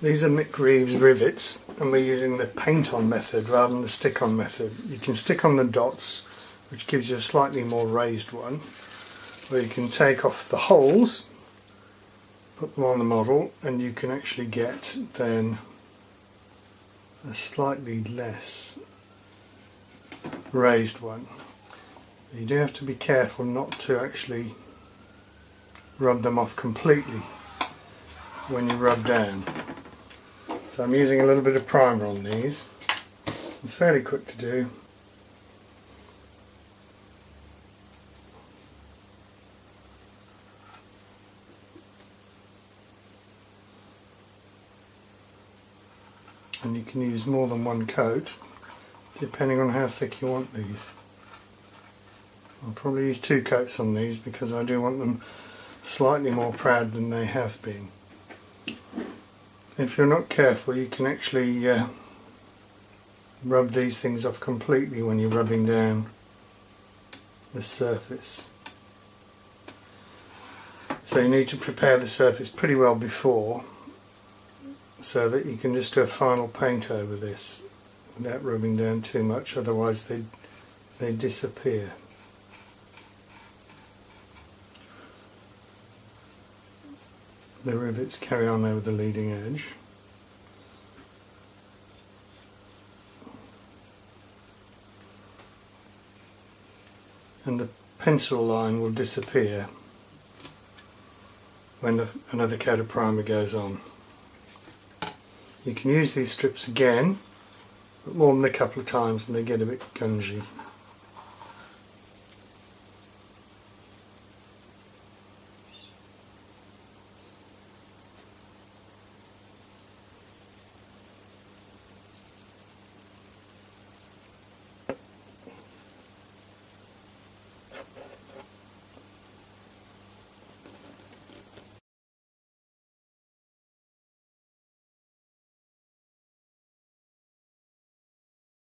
These are Mick Reeves rivets, and we're using the paint-on method rather than the stick-on method. You can stick on the dots, which gives you a slightly more raised one, or you can take off the holes, put them on the model, and you can actually get then a slightly less raised one. You do have to be careful not to actually rub them off completely when you rub down. So I'm using a little bit of primer on these. It's fairly quick to do. And you can use more than one coat depending on how thick you want these. I'll probably use 2 coats on these because I do want them slightly more proud than they have been. If you're not careful, you can actually rub these things off completely when you're rubbing down the surface. So you need to prepare the surface pretty well before, so that you can just do a final paint over this without rubbing down too much, otherwise they disappear. The rivets carry on over the leading edge. And the pencil line will disappear when another coat of primer goes on. You can use these strips again, but more than a couple of times and they get a bit gungy.